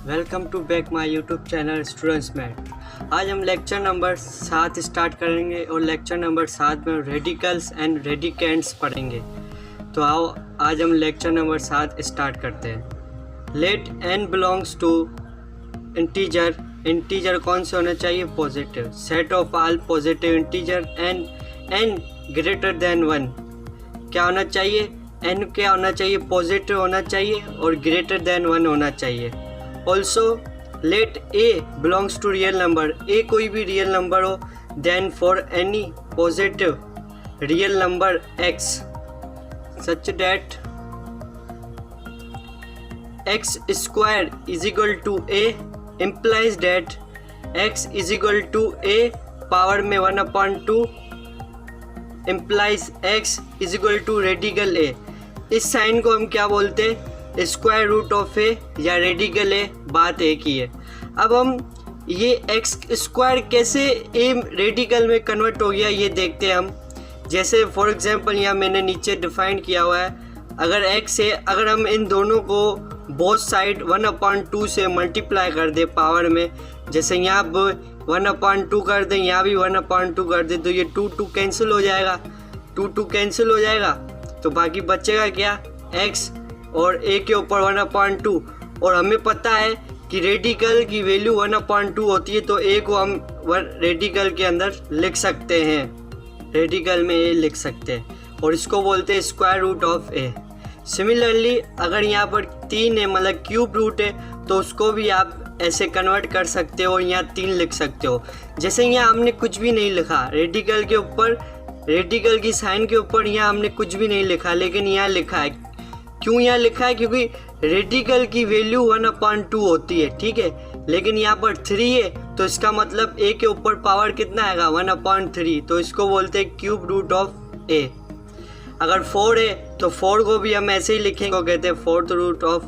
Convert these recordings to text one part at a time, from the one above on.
Welcome to back my YouTube channel students math. आज हम lecture number 7 start करेंगे और लेक्चर नंबर 7 में रेडिकल्स एंड रेडिकेंट्स पढ़ेंगे। तो आओ आज हम लेक्चर नंबर 7 स्टार्ट करते हैं। Let n belongs to integer. Integer कौन से होना चाहिए? Positive. Set of all positive integer and n greater than 1 क्या होना चाहिए? n क्या होना चाहिए? पॉजिटिव होना चाहिए और ग्रेटर देन 1 होना चाहिए। Also let a belongs to real number. a कोई भी रियल नंबर हो, then for any positive real number x such that x square is equal to a implies that x is equal to a power में 1/2 implies x is equal to radical a। इस sign को हम क्या बोलते हैं? Square root of ए या radical ए, बात एक ही है। अब हम ये एक्स स्क्वायर कैसे ए रेडिकल में कन्वर्ट हो गया ये देखते हैं हम। जैसे फॉर एग्जांपल यहाँ मैंने नीचे डिफाइन किया हुआ है, अगर एक्स है, अगर हम इन दोनों को बोथ साइड 1/2 से मल्टीप्लाई कर दे पावर में, जैसे यहाँ 1/2 कर दें, यहाँ भी 1/2 कर दें, तो ये 2 कैंसिल हो जाएगा, 2 कैंसिल हो जाएगा, तो बाकी बचेगा क्या? x और a के ऊपर 1/2। और हमें पता है कि रेडिकल की वैल्यू 1/2 होती है, तो a को हम रेडिकल के अंदर लिख सकते हैं, रेडिकल में a लिख सकते हैं और इसको बोलते हैं square root of a। Similarly अगर यहाँ पर 3 है, मतलब क्यूब रूट है, तो उसको भी आप ऐसे कन्वर्ट कर सकते हो, यहाँ 3 लिख सकते हो। जैसे यहाँ हमने कुछ भी नहीं लिखा, रेडिकल के ऊपर, रेडिकल की साइन के ऊपर यहाँ हमने कुछ भी नहीं लिखा, लेकिन यहाँ लिखा है। क्यों यहाँ लिखा है? क्योंकि रेडिकल की वैल्यू 1/2 होती है, ठीक है, लेकिन यहाँ पर 3 है, तो इसका मतलब a के ऊपर पावर कितना आएगा? 1/3, तो इसको बोलते हैं क्यूब रूट ऑफ a। अगर 4 है तो 4 को भी हम ऐसे ही लिखेंगे, कहते हैं फोर्थ रूट ऑफ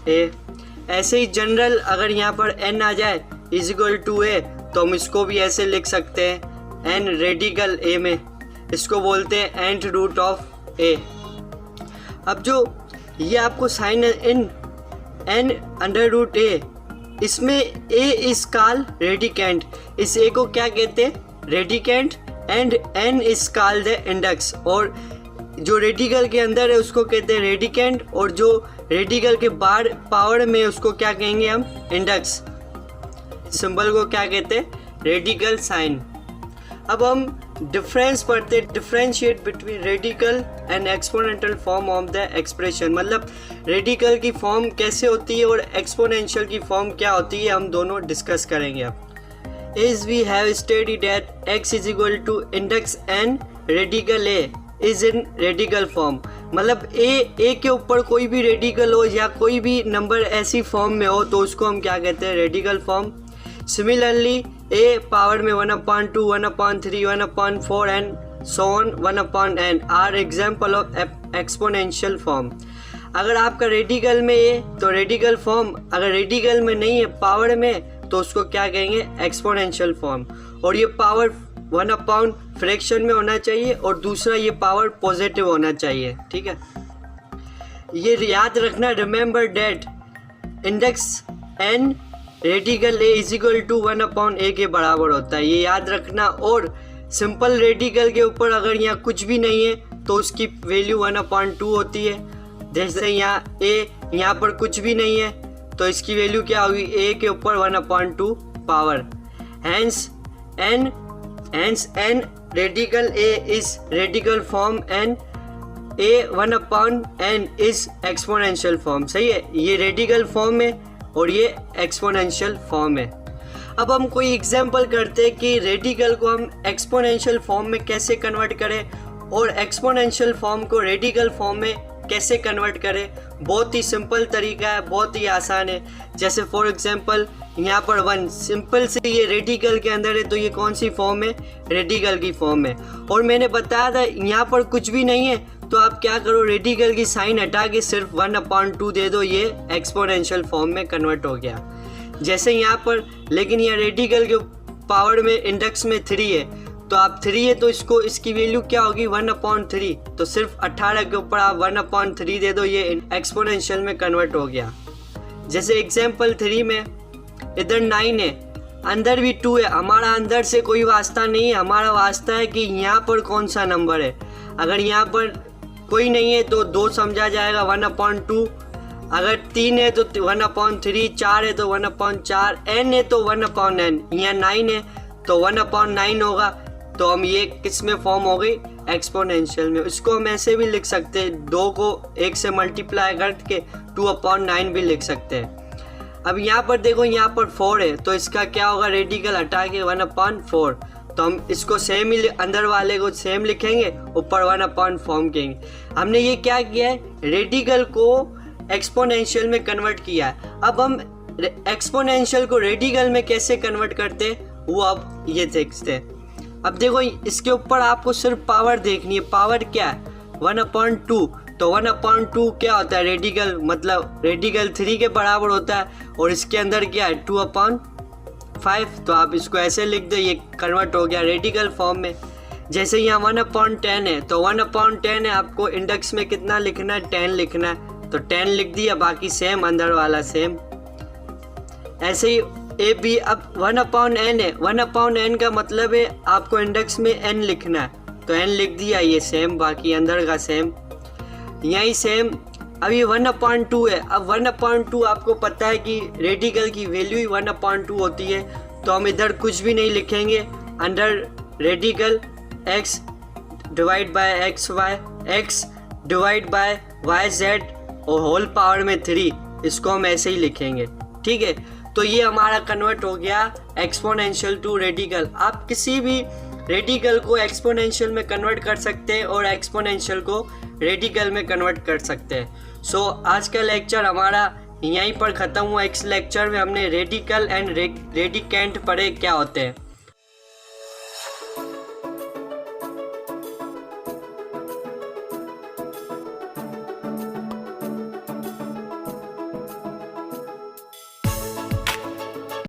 a। ऐसे ही जनरल अगर यहाँ पर n आ जाए इज इक्वल टू a, तो हम इसको भी ऐसे लिख सकते हैं n रेडिकल a में, इसको बोलते हैं nth रूट ऑफ a। अब जो ये आपको साइन इन n अंडर रूट a, इसमें a इज कॉल्ड रेडिकेंट, इस a को क्या कहते हैं? Radicand, and n is called the index. और जो रेडिकल के अंदर है उसको कहते हैं रेडिकेंट, और जो रेडिकल के बाहर पावर में उसको क्या कहेंगे हम? इंडेक्स। सिंबल को क्या कहते हैं? Radical sign. अब हम डिफरेंस पढ़ते, differentiate between radical and exponential form of the expression. मतलब रेडिकल की फॉर्म कैसे होती है और एक्सपोनेंशियल की फॉर्म क्या होती है, हम दोनों डिस्कस करेंगे अब। As we have studied that x is equal to index n radical a is in radical form। मतलब a के ऊपर कोई भी रेडिकल हो या कोई भी नंबर ऐसी फॉर्म में हो, तो उसको हम क्या कहते हैं? Radical form. Similarly a power में 1/2, 1/3, 1/4 and so on 1/n are example of exponential form. अगर आपका रेडिकल में है तो रेडिकल फॉर्म, अगर रेडिकल में नहीं है पावर में, तो उसको क्या कहेंगे? Exponential form. और ये पावर 1/, फ्रैक्शन में होना चाहिए, और दूसरा ये पावर पॉजिटिव होना चाहिए, ठीक है। ये याद रखना, remember that index n radical a is equal to 1/a के बराबर होता है, ये याद रखना। और सिंपल रेडिकल के ऊपर अगर यहाँ कुछ भी नहीं है तो उसकी वैल्यू 1/2 होती है। जैसे यहाँ a, यहाँ पर कुछ भी नहीं है, तो इसकी वैल्यू क्या होगी? a के ऊपर 1/2 power. Hence n radical a is radical form and a 1/n is exponential form. सही है, ये रेडिकल फॉर्म है और ये एक्सपोनेंशियल फॉर्म है। अब हम कोई एग्जांपल करते हैं कि रेडिकल को हम एक्सपोनेंशियल फॉर्म में कैसे कन्वर्ट करें और एक्सपोनेंशियल फॉर्म को रेडिकल फॉर्म में कैसे कन्वर्ट करें। बहुत ही सिंपल तरीका है, बहुत ही आसान है। जैसे फॉर एग्जांपल यहाँ पर 1, सिंपल से ये रेडिकल के अंदर है, तो ये कौन सी फॉर्म है? रेडिकल की फॉर्म है। और मैंने बताया था यहाँ पर कुछ भी नहीं है, तो आप क्या करो? रेडिकल की साइन हटा के सिर्फ 1/2 दे दो, ये एक्सपोनेंशियल फॉर्म में कन्वर्ट हो गया। जैसे यहाँ पर, लेकिन यहाँ रेडिकल के पावर में इंडेक्स में 3 है, तो आप 3 है तो इसको, इसकी वैल्यू क्या होगी? 1/3, तो सिर्फ 18 के ऊपर आप 1/3 दे दो, ये एक्सपोनेंशियल में कन्वर्ट हो गया। जैसे एग्जाम्पल 3 में इधर 9 है, अंदर भी 2 है, हमारा अंदर से कोई वास्ता नहीं है, हमारा वास्ता है कि यहाँ पर कौन सा नंबर है। अगर यहाँ पर कोई नहीं है तो 2 समझा जाएगा 1/2, अगर 3 है तो 1/3, 4 है तो 1/4, n है तो 1/n, यहाँ 9 है तो 1/9 होगा। तो हम ये किस में फॉर्म हो गई, एक्सपोनेंशियल में। इसको हम ऐसे भी लिख सकते हैं, 2 को 1 से मल्टीप्लाई करके 2/9 भी लिख सकते हैं। अब यहाँ पर देखो, यहाँ पर 4 है तो इसका क्या होगा, रेडिकल हटा के 1/4, तो हम इसको सेम ही अंदर वाले को सेम लिखेंगे, ऊपर 1/4 फॉर्म करेंगे। हमने ये क्या किया है, रेडिकल को एक्सपोनेंशियल में कन्वर्ट किया है। अब हम एक्सपोनेंशियल को रेडिकल में कैसे कन्वर्ट करते हैं वो अब ये देखते हैं। अब देखो इसके ऊपर आपको सिर्फ पावर देखनी है, पावर क्या है 1/2, तो 1/2 क्या होता है, रेडिकल, मतलब रेडिकल 3 के बराबर होता है, और इसके अंदर क्या है 2/5, तो आप इसको ऐसे लिख दो, ये कन्वर्ट हो गया रेडिकल फॉर्म में। जैसे यहाँ 1/10 है तो 1/10 है, आपको इंडेक्स में कितना लिखना है, 10 लिखना है, तो 10 लिख दिया, बाकी सेम अंदर वाला सेम। ऐसे ही ए बी, अब 1/n है, 1/n का मतलब है आपको इंडेक्स में n लिखना है, तो n लिख दिया, ये सेम, बाकी अंदर का सेम, यही सेम। अब ये 1/2 है, अब 1/2 आपको पता है कि रेडिकल की वैल्यू ही 1/2 होती है, तो हम इधर कुछ भी नहीं लिखेंगे, under radical x divide by xy, x divide by yz और होल पावर में 3, इसको हम ऐसे ही लिखेंगे, ठीक है। तो ये हमारा कन्वर्ट हो गया एक्सपोनेंशियल टू रेडिकल। आप किसी भी रेडिकल को एक्सपोनेंशियल में कन्वर्ट कर सकते हैं और एक्सपोनेंशियल को रेडिकल में कन्वर्ट कर सकते हैं। सो आज का लेक्चर हमारा यहीं पर ख़त्म हुआ। इस लेक्चर में हमने रेडिकल एंड रेडिकेंट पढ़े क्या होते हैं।